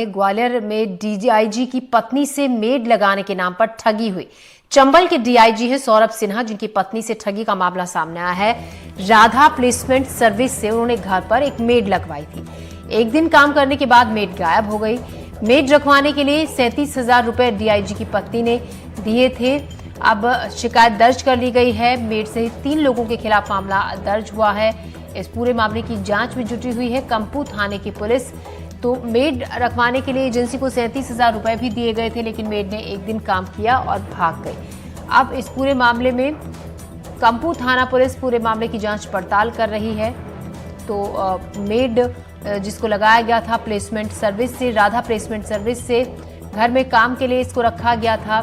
ग्वालियर में डीआईजी की पत्नी से मेड लगाने के नाम पर ठगी हुई। चंबल के डीआईजी है सौरभ सिन्हा, जिनकी पत्नी से ठगी का मामला सामने आया है। राधा प्लेसमेंट सर्विस से उन्होंने घर पर एक मेड लगवाई थी। एक दिन काम करने के बाद मेड गायब हो गई। मेड रखवाने के लिए 37,000 रुपए डीआईजी की पत्नी ने दिए थे। अब शिकायत दर्ज कर ली गई है। मेड सहित 3 लोगों के खिलाफ मामला दर्ज हुआ है। इस पूरे मामले की जांच में जुटी हुई है कंपू थाने की पुलिस। तो मेड रखवाने के लिए एजेंसी को 37,000 रुपए भी दिए गए थे, लेकिन मेड ने एक दिन काम किया और भाग गई। अब इस पूरे मामले में कंपू थाना पुलिस पूरे मामले की जांच पड़ताल कर रही है। तो मेड जिसको लगाया गया था प्लेसमेंट सर्विस से, राधा प्लेसमेंट सर्विस से घर में काम के लिए इसको रखा गया था।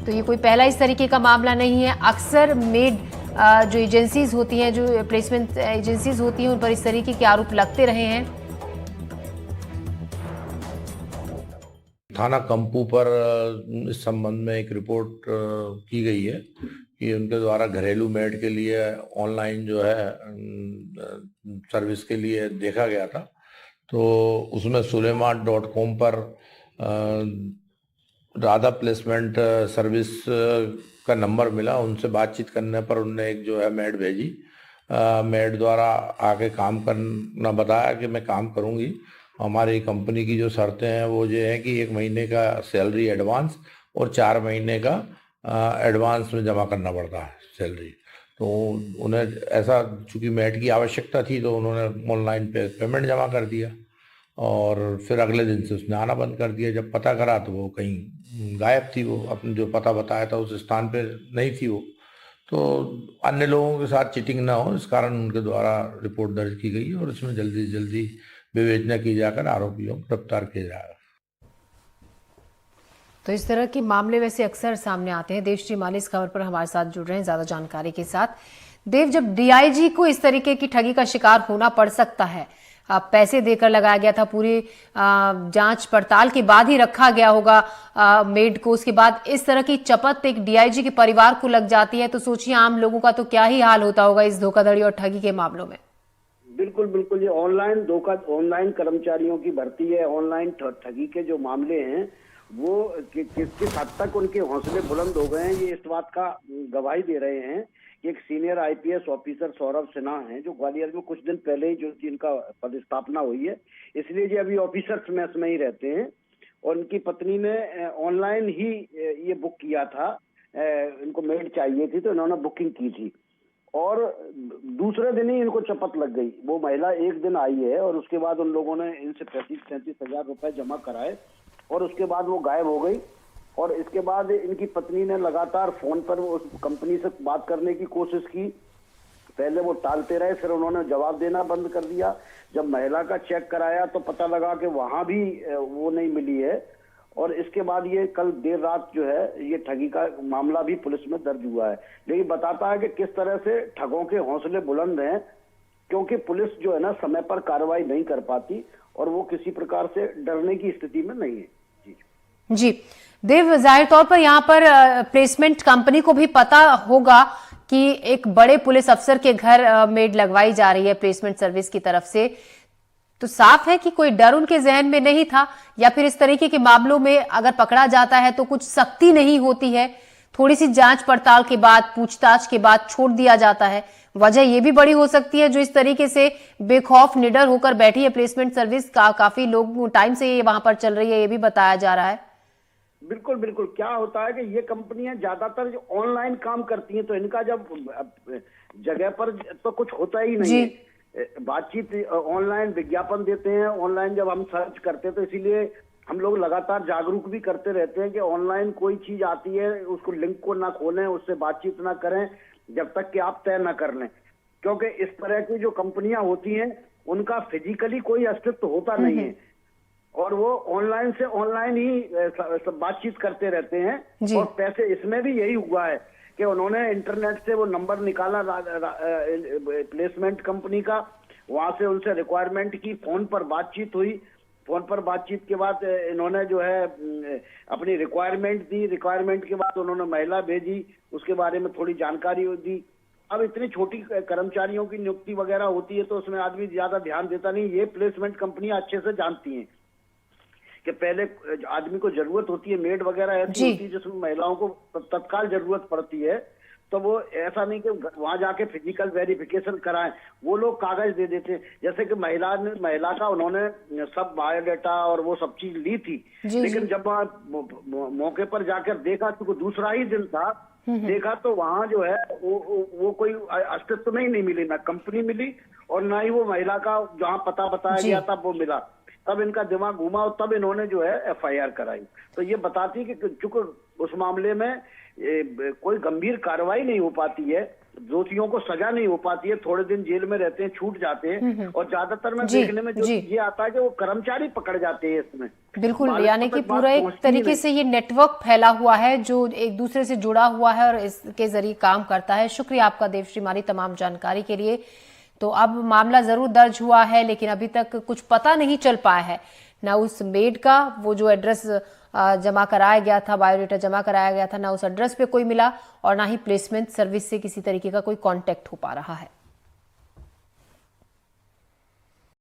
तो ये कोई पहला इस तरीके का मामला नहीं है। अक्सर मेड जो एजेंसीज होती हैं, जो प्लेसमेंट एजेंसीज होती हैं, उन पर इस तरीके के आरोप लगते रहे हैं। थाना कंपू पर इस संबंध में एक रिपोर्ट की गई है कि उनके द्वारा घरेलू मेड के लिए ऑनलाइन जो है सर्विस के लिए देखा गया था। तो उसमें suleiman.com पर राधा प्लेसमेंट सर्विस का नंबर मिला। उनसे बातचीत करने पर उनने एक जो है मेड भेजी। मेड द्वारा आके काम करना बताया कि मैं काम करूंगी। हमारी कंपनी की जो शर्तें हैं वो ये है कि 1 महीने का सैलरी एडवांस और 4 महीने का एडवांस में जमा करना पड़ता है सैलरी। तो उन्हें ऐसा, चूंकि मेड की आवश्यकता थी, तो उन्होंने ऑनलाइन पेमेंट जमा कर दिया और फिर अगले दिन से उसने आना बंद कर दिया। जब पता करा तो वो कहीं गायब थी। वो अपने जो पता बताया था उस स्थान पे नहीं थी वो। तो अन्य लोगों के साथ चीटिंग ना हो, इस कारण उनके द्वारा रिपोर्ट दर्ज की गई और इसमें जल्दी से जल्दी विवेचना की जाकर आरोपियों को गिरफ्तार किया जाएगा। तो इस तरह के मामले वैसे अक्सर सामने आते हैं। देव श्रीमाली इस खबर पर हमारे साथ जुड़ रहे हैं ज्यादा जानकारी के साथ। देव, जब डीआईजी को इस तरीके की ठगी का शिकार होना पड़ सकता है, पैसे देकर लगाया गया था, पूरी जांच पड़ताल के बाद ही रखा गया होगा मेड को, उसके बाद इस तरह की चपत एक डीआईजी के परिवार को लग जाती है, तो सोचिए आम लोगों का तो क्या ही हाल होता होगा इस धोखाधड़ी और ठगी के मामलों में। बिल्कुल बिल्कुल, ये ऑनलाइन कर्मचारियों की भर्ती है, ऑनलाइन ठगी के जो मामले हैं वो किस हद तक उनके हौसले बुलंद हो गए हैं, ये इस बात का गवाही दे रहे हैं कि एक senior IPS officer Saurabh Sinha हैं, जो ग्वालियर में कुछ दिन पहले ही जो इनका पदस्थापना हुई है, इसलिए ये अभी ऑफिसर्स मेस में ही रहते हैं। और उनकी पत्नी ने ऑनलाइन ही ये बुक किया था। इनको मेड चाहिए थी तो इन्होंने बुकिंग की थी और दूसरे दिन ही इनको चपत लग गई। वो महिला एक दिन आई है और उसके बाद उन लोगों ने इनसे 37,000 रुपए जमा कराए और उसके बाद वो गायब हो गई। और इसके बाद इनकी पत्नी ने लगातार फोन पर उस कंपनी से बात करने की कोशिश की। पहले वो टालते रहे, फिर उन्होंने जवाब देना बंद कर दिया। जब महिला का चेक कराया तो पता लगा कि वहां भी वो नहीं मिली है। और इसके बाद ये कल देर रात जो है ये ठगी का मामला भी पुलिस में दर्ज हुआ है। लेकिन बताता है कि किस तरह से ठगों के हौसले बुलंद हैं, क्योंकि पुलिस जो है ना समय पर कार्रवाई नहीं कर पाती और वो किसी प्रकार से डरने की स्थिति में नहीं है। जी देव, जाहिर तौर पर यहाँ पर प्लेसमेंट कंपनी को भी पता होगा कि एक बड़े पुलिस अफसर के घर मेड लगवाई जा रही है प्लेसमेंट सर्विस की तरफ से, तो साफ है कि कोई डर उनके जहन में नहीं था, या फिर इस तरीके के मामलों में अगर पकड़ा जाता है तो कुछ सख्ती नहीं होती है, थोड़ी सी जांच पड़ताल के बाद, पूछताछ के बाद छोड़ दिया जाता है। वजह यह भी बड़ी हो सकती है जो इस तरीके से बेखौफ निडर होकर बैठी है प्लेसमेंट सर्विस का, काफी लोग टाइम से ये वहां पर चल रही है, ये भी बताया जा रहा है। बिल्कुल बिल्कुल, क्या होता है कि ये कंपनियां ज्यादातर जो ऑनलाइन काम करती हैं, तो इनका जब जगह पर तो कुछ होता ही नहीं है। बातचीत ऑनलाइन, विज्ञापन देते हैं ऑनलाइन, जब हम सर्च करते हैं तो इसीलिए हम लोग लगातार जागरूक भी करते रहते हैं कि ऑनलाइन कोई चीज आती है उसको लिंक को ना खोलें, उससे बातचीत ना करें जब तक कि आप तय ना कर लें, क्योंकि इस तरह की जो कंपनियां होती हैं उनका फिजिकली कोई अस्तित्व होता नहीं है और वो ऑनलाइन से ऑनलाइन ही बातचीत करते रहते हैं। और पैसे, इसमें भी यही हुआ है कि उन्होंने इंटरनेट से वो नंबर निकाला प्लेसमेंट कंपनी का, वहां से उनसे रिक्वायरमेंट की, फोन पर बातचीत हुई, फोन पर बातचीत के बाद इन्होंने जो है अपनी रिक्वायरमेंट दी, रिक्वायरमेंट के बाद उन्होंने महिला भेजी, उसके बारे में थोड़ी जानकारी दी। अब इतनी छोटी कर्मचारियों की नियुक्ति वगैरह होती है तो उसमें आदमी ज्यादा ध्यान देता नहीं, ये प्लेसमेंट कंपनियां अच्छे से जानती हैं कि पहले आदमी को जरूरत होती है, मेड वगैरह ऐसी जी। होती है जिसमें महिलाओं को तत्काल जरूरत पड़ती है, तो वो ऐसा नहीं कि वहां जाके फिजिकल वेरिफिकेशन कराएं, वो लोग कागज दे देते हैं। जैसे कि महिला का उन्होंने सब बायोडाटा और वो सब चीज ली थी, जी, लेकिन जी। जब वहाँ मौके पर जाकर देखा तो दूसरा ही दिन था, देखा तो वहाँ जो है वो कोई अस्तित्व में ही नहीं मिली, ना कंपनी मिली और ना ही वो महिला का जहाँ पता बताया जी। गया था वो मिला। तब इनका दिमाग घूमा और तब इन्होंने जो है FIR कराई। तो ये बताती है कि चूंकि उस मामले में कोई गंभीर कार्रवाई नहीं हो पाती है, दोषियों को सजा नहीं हो पाती है, थोड़े दिन जेल में रहते हैं, छूट जाते हैं, और ज्यादातर में जी, देखने में जो जी। ये आता है कि वो कर्मचारी पकड़ जाते हैं इसमें। बिल्कुल, मालिकों यानी तक कि बात पूरा एक पहुंचती ही तरीके नहीं। से ये नेटवर्क फैला हुआ है जो एक दूसरे से जुड़ा हुआ है और इसके जरिए काम करता है। शुक्रिया आपका देवश्री माली तमाम जानकारी के लिए। तो अब मामला जरूर दर्ज हुआ है, लेकिन अभी तक कुछ पता नहीं चल पाया है, ना उस मेड का वो जो एड्रेस जमा कराया गया था, बायोडेटा जमा कराया गया था, ना उस एड्रेस पे कोई मिला और ना ही प्लेसमेंट सर्विस से किसी तरीके का कोई कांटेक्ट हो पा रहा है।